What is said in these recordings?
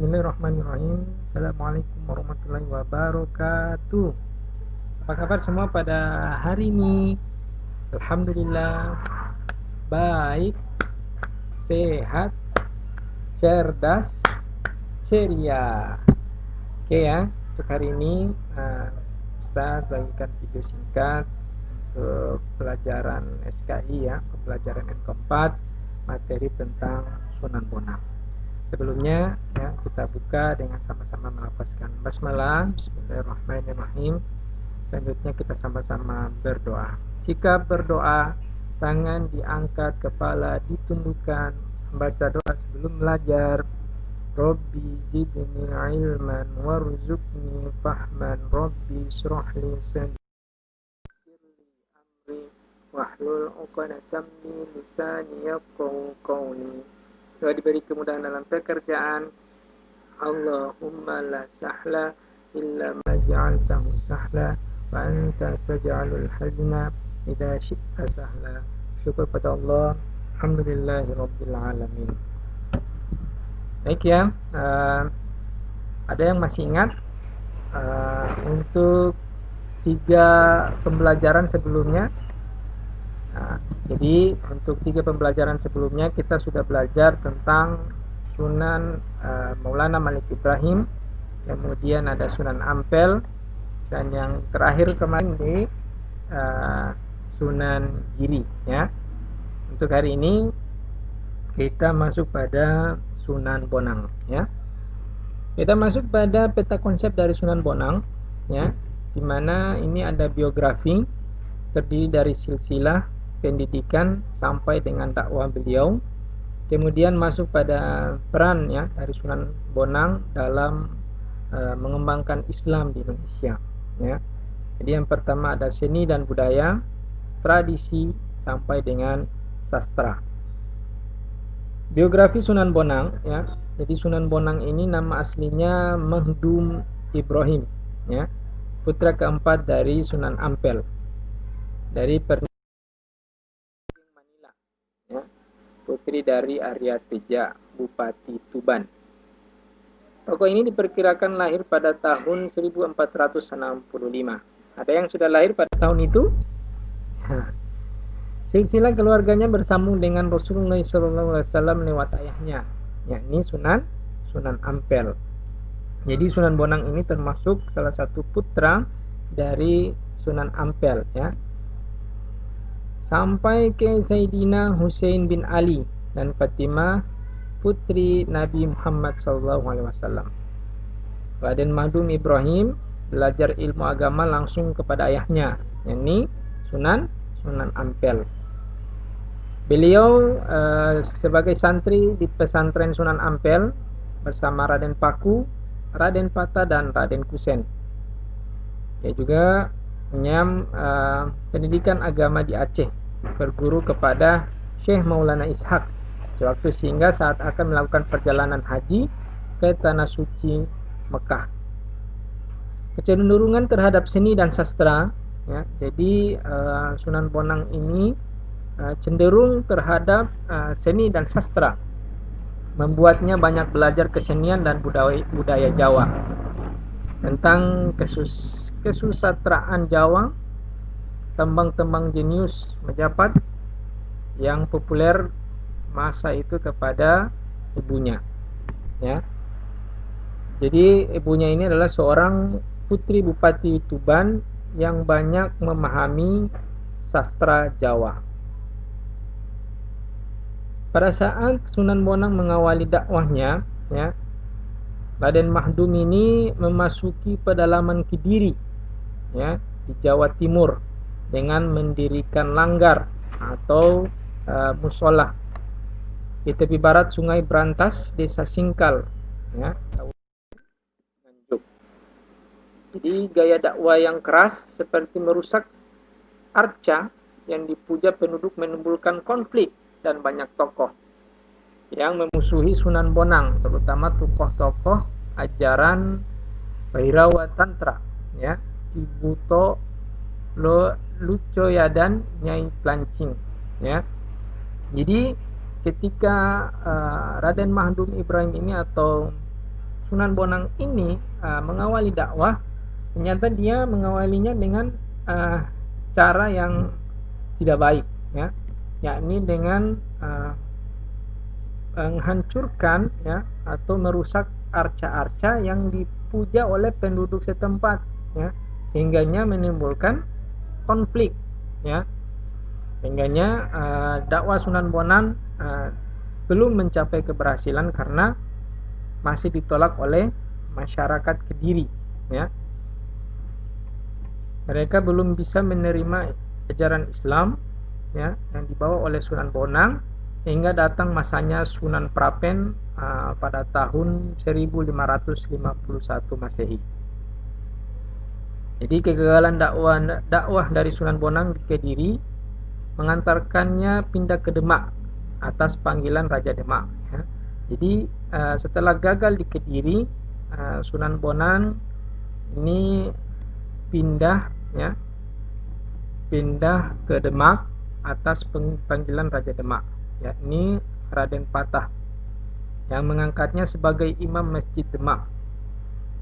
Bismillahirrahmanirrahim. Assalamualaikum warahmatullahi wabarakatuh. Apa kabar semua pada hari ini? Alhamdulillah baik, sehat, cerdas, ceria. Oke ya, untuk hari ini Ustaz bagikan video singkat untuk pelajaran SKI ya, pembelajaran yang keempat, materi tentang Sunan Bonang. Sebelumnya ya, kita buka dengan sama-sama melafazkan basmalah. Bismillahirrahmanirrahim. Selanjutnya kita sama-sama berdoa. Sikap berdoa, tangan diangkat, kepala ditundukkan, membaca doa sebelum belajar. Rabbi zidni ilman warzuqni fahman. Rabbi shrah li sadri amri wahlul 'uqdatam min lisani yafqahu qawli. Doa diberi kemudahan dalam pekerjaan. Allahumma la sahla illa ma ja'altahu sahla wa anta taj'alul hazna idza syi'ta sahla. Syukur pada Allah. Alhamdulillahi rabbil alamin. Baik ya, ada yang masih ingat untuk 3 pembelajaran sebelumnya? Jadi untuk 3 pembelajaran sebelumnya kita sudah belajar tentang Sunan Maulana Malik Ibrahim, kemudian ada Sunan Ampel, dan yang terakhir kemarin di Sunan Giri ya. Untuk hari ini kita masuk pada Sunan Bonang ya. Kita masuk pada peta konsep dari Sunan Bonang ya, dimana ini ada biografi terdiri dari silsilah pendidikan sampai dengan dakwah beliau, kemudian masuk pada peran ya dari Sunan Bonang dalam mengembangkan Islam di Indonesia ya. Jadi yang pertama ada seni dan budaya, tradisi sampai dengan sastra. Biografi Sunan Bonang ya. Jadi Sunan Bonang ini nama aslinya Mahdum Ibrahim ya, putra keempat dari Sunan Ampel dari Manila ya, putri dari Arya Teja, Bupati Tuban. Tokoh ini diperkirakan lahir pada tahun 1465. Ada yang sudah lahir pada tahun itu? Silsilah keluarganya bersambung dengan Rasulullah SAW lewat ayahnya, yakni Sunan Ampel. Jadi Sunan Bonang ini termasuk salah satu putra dari Sunan Ampel ya, sampai ke Sayyidina Husain bin Ali dan Fatimah putri Nabi Muhammad SAW. Raden Mahdum Ibrahim belajar ilmu agama langsung kepada ayahnya, yakni Sunan Ampel. Beliau sebagai santri di pesantren Sunan Ampel bersama Raden Paku, Raden Pata, dan Raden Kusen. Dia juga menyam pendidikan agama di Aceh, berguru kepada Syekh Maulana Ishaq sewaktu sehingga saat akan melakukan perjalanan haji ke Tanah Suci Mekah. Kecenderungan terhadap seni dan sastra ya, jadi Sunan Bonang ini cenderung terhadap seni dan sastra, membuatnya banyak belajar kesenian dan budaya Jawa, tentang kesusastraan Jawa, tembang-tembang jenius Majapahit yang populer masa itu kepada ibunya ya. Jadi ibunya ini adalah seorang putri Bupati Tuban yang banyak memahami sastra Jawa. Pada saat Sunan Bonang mengawali dakwahnya ya, Raden Mahdum ini memasuki pedalaman Kediri ya, di Jawa Timur dengan mendirikan langgar atau musola di tepi barat Sungai Brantas, Desa Singkal ya, Nganjuk. Jadi gaya dakwah yang keras seperti merusak arca yang dipuja penduduk menimbulkan konflik, dan banyak tokoh yang memusuhi Sunan Bonang, terutama tokoh-tokoh ajaran Bhairawa Tantra ya, Kibuto, Lucoya, dan Nyai Plancing ya. Jadi ketika Raden Mahdum Ibrahim ini atau Sunan Bonang ini mengawali dakwah, ternyata dia mengawalinya dengan cara yang tidak baik, ya, yakni dengan menghancurkan, ya, atau merusak arca-arca yang dipuja oleh penduduk setempat, ya, sehingganya menimbulkan konflik, ya, sehingganya dakwah Sunan Bonang belum mencapai keberhasilan karena masih ditolak oleh masyarakat Kediri, ya. Mereka belum bisa menerima ajaran Islam, ya, yang dibawa oleh Sunan Bonang, hingga datang masanya Sunan Prapen pada tahun 1551 Masehi. Jadi kegagalan dakwah dari Sunan Bonang di Kediri mengantarkannya pindah ke Demak atas panggilan Raja Demak, ya. Jadi setelah gagal di Kediri, Sunan Bonang ini pindah, ya, pindah ke Demak atas panggilan Raja Demak, yakni Raden Patah, yang mengangkatnya sebagai imam Masjid Demak.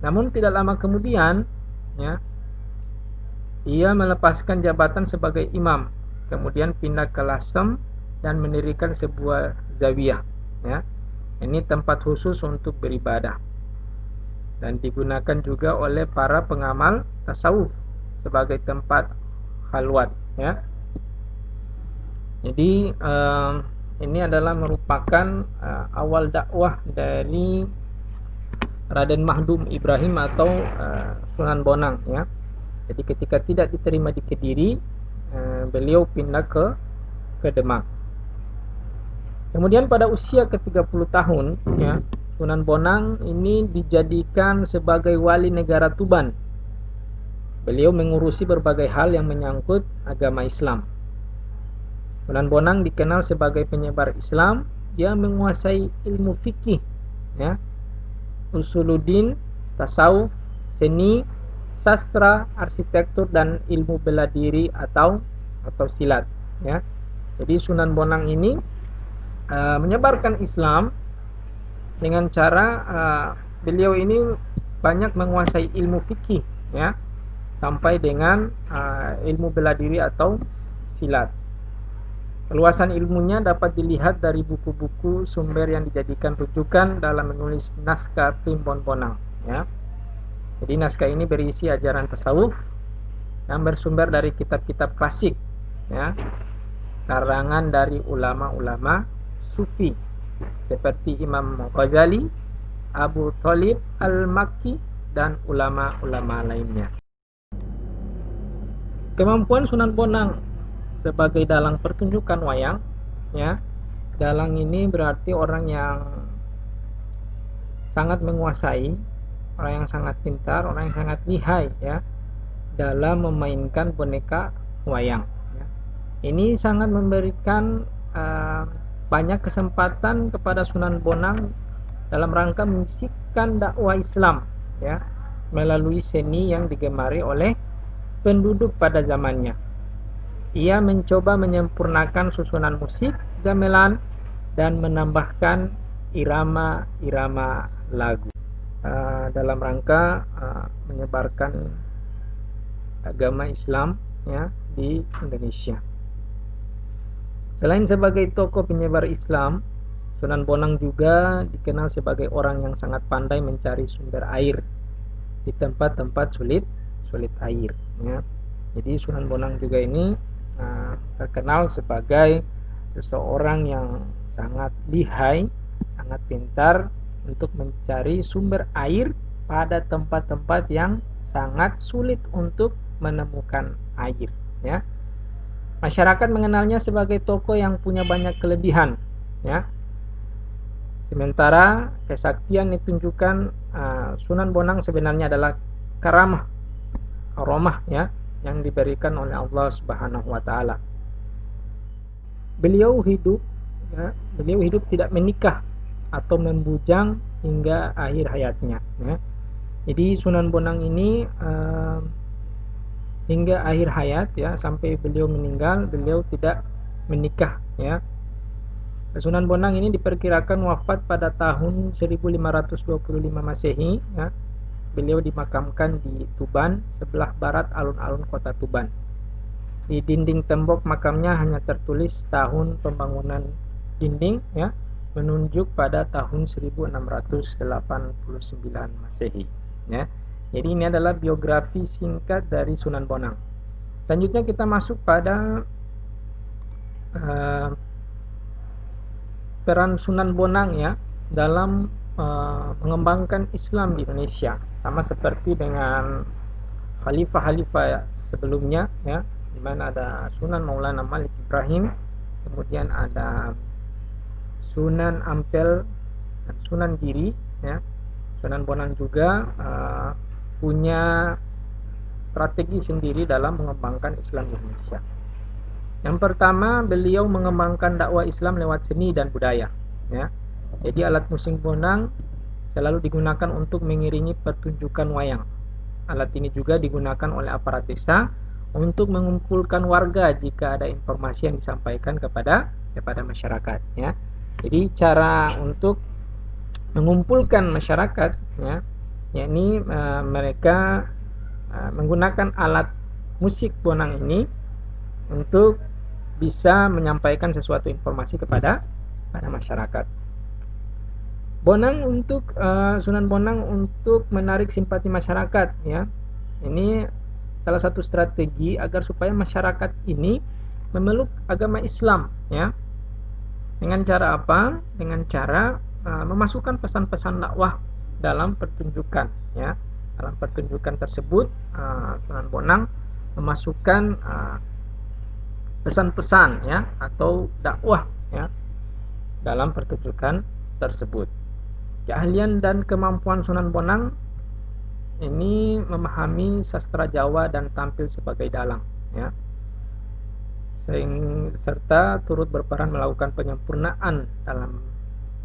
Namun tidak lama kemudian, ya, ia melepaskan jabatan sebagai imam, kemudian pindah ke Lasem dan mendirikan sebuah zawiyah, ya. Ini tempat khusus untuk beribadah dan digunakan juga oleh para pengamal tasawuf sebagai tempat khalwat, ya. Jadi ini adalah merupakan awal dakwah dari Raden Mahdum Ibrahim atau Sunan Bonang, ya. Jadi ketika tidak diterima di Kediri, beliau pindah ke Demak. Kemudian pada usia ke-30 tahun, ya, Sunan Bonang ini dijadikan sebagai wali negara Tuban. Beliau mengurusi berbagai hal yang menyangkut agama Islam. Sunan Bonang dikenal sebagai penyebar Islam. Dia menguasai ilmu fikih, ya, usuluddin, tasawuf, seni, sastra, arsitektur, dan ilmu bela diri atau silat, ya. Jadi Sunan Bonang ini menyebarkan Islam dengan cara beliau ini banyak menguasai ilmu fikih, ya, sampai dengan ilmu bela diri atau silat. Keluasan ilmunya dapat dilihat dari buku-buku sumber yang dijadikan rujukan dalam menulis naskah Primbon Bonang, ya. Jadi naskah ini berisi ajaran tasawuf yang bersumber dari kitab-kitab klasik, ya, karangan dari ulama-ulama Sufi seperti Imam Ghazali, Abu Thalib Al-Makki, dan ulama-ulama lainnya. Kemampuan Sunan Bonang sebagai dalang pertunjukan wayang, ya. Dalang ini berarti orang yang sangat menguasai, orang yang sangat pintar, orang yang sangat lihai, ya, dalam memainkan boneka wayang, ya. Ini sangat memberikan banyak kesempatan kepada Sunan Bonang dalam rangka menyisipkan dakwah Islam, ya, melalui seni yang digemari oleh penduduk pada zamannya. Ia mencoba menyempurnakan susunan musik gamelan dan menambahkan irama-irama lagu dalam rangka menyebarkan agama Islam, ya, di Indonesia. Selain sebagai tokoh penyebar Islam, Sunan Bonang juga dikenal sebagai orang yang sangat pandai mencari sumber air di tempat-tempat sulit air, ya. Jadi Sunan Bonang juga ini terkenal sebagai seseorang yang sangat lihai, sangat pintar untuk mencari sumber air pada tempat-tempat yang sangat sulit untuk menemukan air, ya. Masyarakat mengenalnya sebagai tokoh yang punya banyak kelebihan, ya. Sementara kesaktian ditunjukkan Sunan Bonang sebenarnya adalah karamah, ya, yang diberikan oleh Allah Subhanahu wa taala. Beliau hidup tidak menikah atau membujang hingga akhir hayatnya, ya. Jadi Sunan Bonang ini hingga akhir hayat, ya, sampai beliau meninggal, beliau tidak menikah, ya. Sunan Bonang ini diperkirakan wafat pada tahun 1525 Masehi, ya. Beliau dimakamkan di Tuban, sebelah barat alun-alun kota Tuban. Di dinding tembok makamnya hanya tertulis tahun pembangunan dinding, ya, menunjuk pada tahun 1689 Masehi, ya. Jadi ini adalah biografi singkat dari Sunan Bonang. Selanjutnya kita masuk pada peran Sunan Bonang, ya, dalam mengembangkan Islam di Indonesia, sama seperti dengan khalifah-khalifah sebelumnya, ya, di mana ada Sunan Maulana Malik Ibrahim, kemudian ada Sunan Ampel dan Sunan Giri, ya. Sunan Bonang juga punya strategi sendiri dalam mengembangkan Islam di Indonesia. Yang pertama, beliau mengembangkan dakwah Islam lewat seni dan budaya, ya. Jadi alat musik Bonang selalu digunakan untuk mengiringi pertunjukan wayang. Alat ini juga digunakan oleh aparat desa untuk mengumpulkan warga jika ada informasi yang disampaikan kepada masyarakat, ya. Jadi cara untuk mengumpulkan masyarakat, ya, yakni mereka menggunakan alat musik Bonang ini untuk bisa menyampaikan sesuatu informasi kepada masyarakat. Sunan Bonang untuk menarik simpati masyarakat, ya. Ini salah satu strategi agar supaya masyarakat ini memeluk agama Islam, ya. Dengan cara apa? Dengan cara memasukkan pesan-pesan dakwah dalam pertunjukan, ya. Dalam pertunjukan tersebut, Sunan Bonang memasukkan pesan-pesan, ya, atau dakwah, ya, dalam pertunjukan tersebut. Keahlian dan kemampuan Sunan Bonang ini memahami sastra Jawa dan tampil sebagai dalang, ya, serta turut berperan melakukan penyempurnaan dalam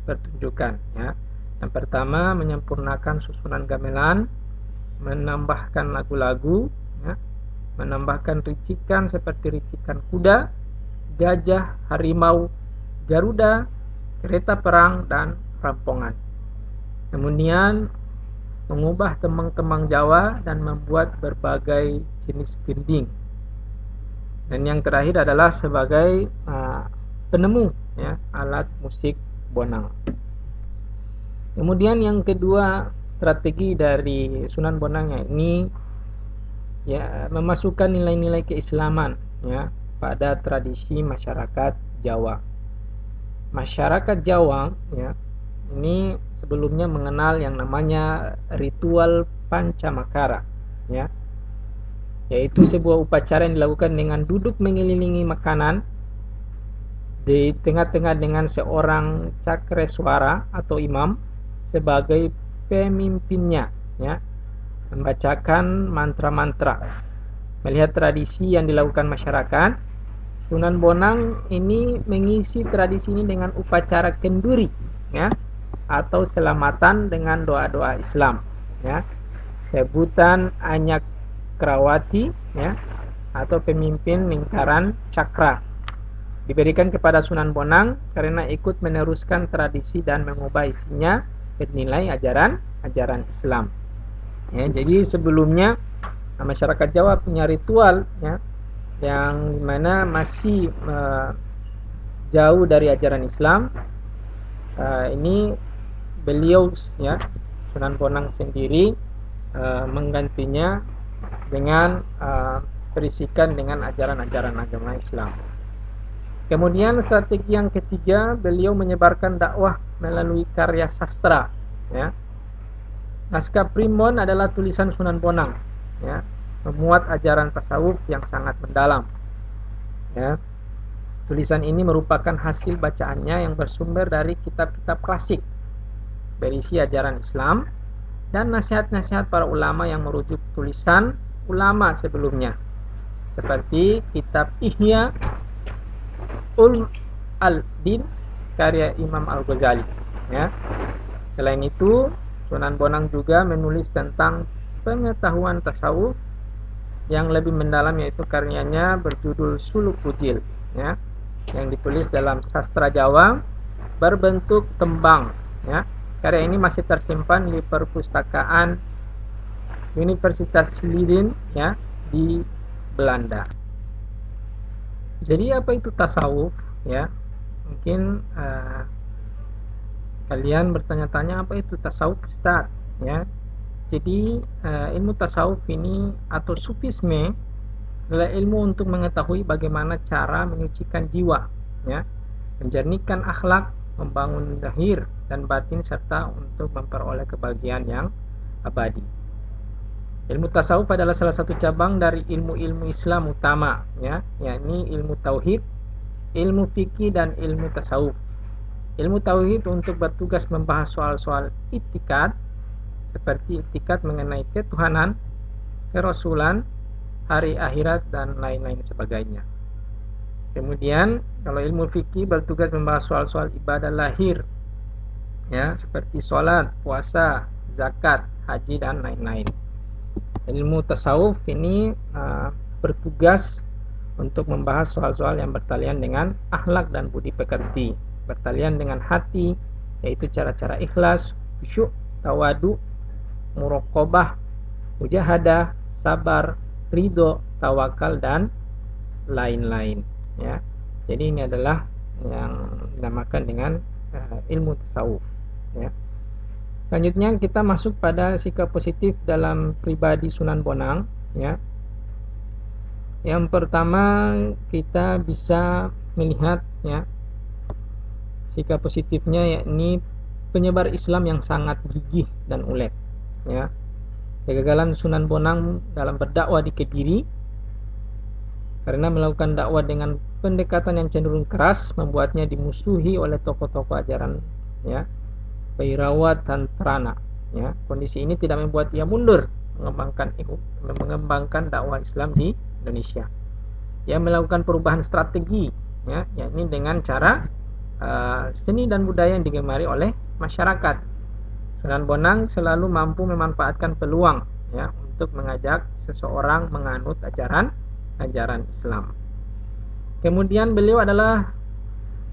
pertunjukan, ya. Yang pertama, menyempurnakan susunan gamelan, menambahkan lagu-lagu, ya, menambahkan ricikan seperti ricikan kuda, gajah, harimau, garuda, kereta perang, dan rampongan. Kemudian mengubah kemang-kemang Jawa dan membuat berbagai jenis gending. Dan yang terakhir adalah sebagai penemu, ya, alat musik Bonang. Kemudian yang kedua, strategi dari Sunan Bonang ini, ya, memasukkan nilai-nilai keislaman, ya, pada tradisi masyarakat Jawa. Masyarakat Jawa, ya, ini sebelumnya mengenal yang namanya ritual pancamakara, ya, yaitu sebuah upacara yang dilakukan dengan duduk mengelilingi makanan di tengah-tengah dengan seorang cakreswara atau imam sebagai pemimpinnya, ya, membacakan mantra-mantra. Melihat tradisi yang dilakukan masyarakat, Sunan Bonang ini mengisi tradisi ini dengan upacara kenduri, ya, atau selamatan dengan doa-doa Islam, ya. Sebutan Anyak Krawati, ya, atau pemimpin lingkaran cakra diberikan kepada Sunan Bonang karena ikut meneruskan tradisi dan mengubah isinya bernilai ajaran Islam. Ya, jadi sebelumnya masyarakat Jawa punya ritual, ya, yang dimana masih jauh dari ajaran Islam. Ini beliau, ya, Sunan Bonang sendiri menggantinya dengan berisikan dengan ajaran-ajaran agama Islam. Kemudian strategi yang ketiga, beliau menyebarkan dakwah melalui karya sastra, ya. Naskah Primbon adalah tulisan Sunan Bonang, ya, memuat ajaran tasawuf yang sangat mendalam, ya. Tulisan ini merupakan hasil bacaannya yang bersumber dari kitab-kitab klasik berisi ajaran Islam dan nasihat-nasihat para ulama yang merujuk tulisan ulama sebelumnya, seperti kitab Ihya Al-Din karya Imam Al-Ghazali, ya. Selain itu, Sunan Bonang juga menulis tentang pengetahuan tasawuf yang lebih mendalam, yaitu karyanya berjudul Suluk Bujil, ya, yang ditulis dalam sastra Jawa berbentuk tembang, ya. Karya ini masih tersimpan di perpustakaan Universitas Leiden, ya, di Belanda. Jadi apa itu tasawuf, ya? Mungkin kalian bertanya-tanya apa itu tasawuf, Ustaz, ya. Jadi ilmu tasawuf ini atau sufisme adalah ilmu untuk mengetahui bagaimana cara menyucikan jiwa, ya, menjernihkan akhlak, membangun zahir dan batin serta untuk memperoleh kebahagiaan yang abadi. Ilmu tasawuf adalah salah satu cabang dari ilmu-ilmu Islam utama, ya, yakni ilmu tauhid, ilmu fikih dan ilmu tasawuf. Ilmu tauhid untuk bertugas membahas soal-soal itikad seperti itikad mengenai ketuhanan, kerasulan, hari akhirat dan lain-lain sebagainya. Kemudian kalau ilmu fikih bertugas membahas soal-soal ibadah lahir, ya, seperti sholat, puasa, zakat, haji dan lain-lain. Ilmu tasawuf ini bertugas untuk membahas soal-soal yang bertalian dengan akhlak dan budi pekerti, bertalian dengan hati, yaitu cara-cara ikhlas, khusyuk, tawadu, muraqabah, mujahadah, sabar, ridho, tawakal dan lain-lain, ya. Jadi ini adalah yang dinamakan dengan ilmu tasawuf, ya. Selanjutnya kita masuk pada sikap positif dalam pribadi Sunan Bonang, ya. Yang pertama kita bisa melihat, ya, sikap positifnya yakni penyebar Islam yang sangat gigih dan ulet, ya. Kegagalan Sunan Bonang dalam berdakwah di Kediri karena melakukan dakwah dengan pendekatan yang cenderung keras membuatnya dimusuhi oleh tokoh-tokoh ajaran, ya, Bairawat dan Trana, ya. Kondisi ini tidak membuat ia mundur mengembangkan dakwah Islam di Indonesia. Ia melakukan perubahan strategi, ya, yakni dengan cara seni dan budaya yang digemari oleh masyarakat. Sunan Bonang selalu mampu memanfaatkan peluang, ya, untuk mengajak seseorang menganut ajaran Islam. Kemudian beliau adalah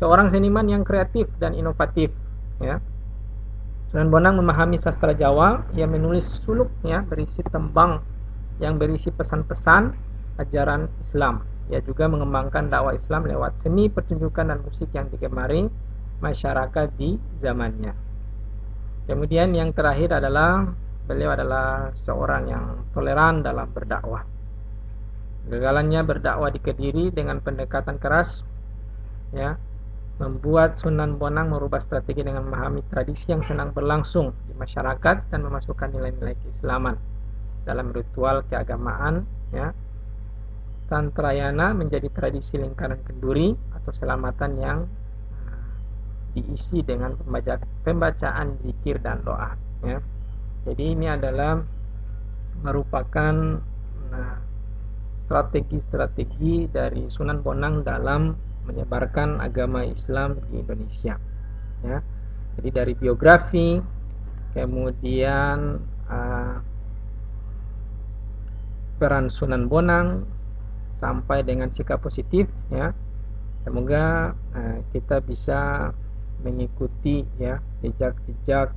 seorang seniman yang kreatif dan inovatif, ya. Sunan Bonang memahami sastra Jawa. Ia menulis suluk, ya, berisi tembang yang berisi pesan-pesan ajaran Islam. Ia juga mengembangkan dakwah Islam lewat seni pertunjukan dan musik yang digemari masyarakat di zamannya. Kemudian yang terakhir adalah beliau adalah seorang yang toleran dalam berdakwah. Kegagalannya berdakwah di Kediri dengan pendekatan keras, ya, membuat Sunan Bonang merubah strategi dengan memahami tradisi yang sedang berlangsung di masyarakat dan memasukkan nilai-nilai keislaman dalam ritual keagamaan, ya. Tantrayana menjadi tradisi lingkaran kenduri atau selamatan yang diisi dengan pembacaan zikir dan doa, ya. Jadi ini adalah merupakan strategi-strategi dari Sunan Bonang dalam menyebarkan agama Islam di Indonesia, ya. Jadi dari biografi, kemudian peran Sunan Bonang sampai dengan sikap positif, ya. Semoga kita bisa mengikuti, ya, jejak-jejak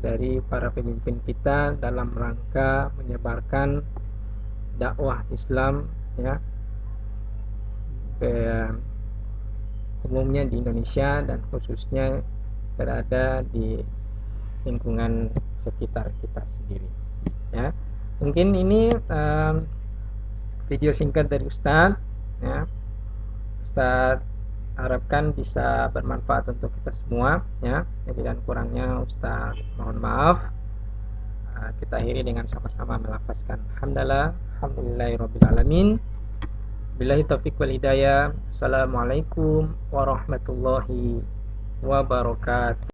dari para pemimpin kita dalam rangka menyebarkan dakwah Islam, ya, umumnya di Indonesia dan khususnya berada di lingkungan sekitar kita sendiri, ya. Mungkin ini video singkat dari Ustadz, ya. Ustadz harapkan bisa bermanfaat untuk kita semua, ya. Lebih dan kurangnya Ustadz mohon maaf. Kita akhiri dengan sama-sama melafazkan alhamdulillahirabbil alamin. Billahi taufiq wal hidayah. Assalamualaikum warahmatullahi wabarakatuh.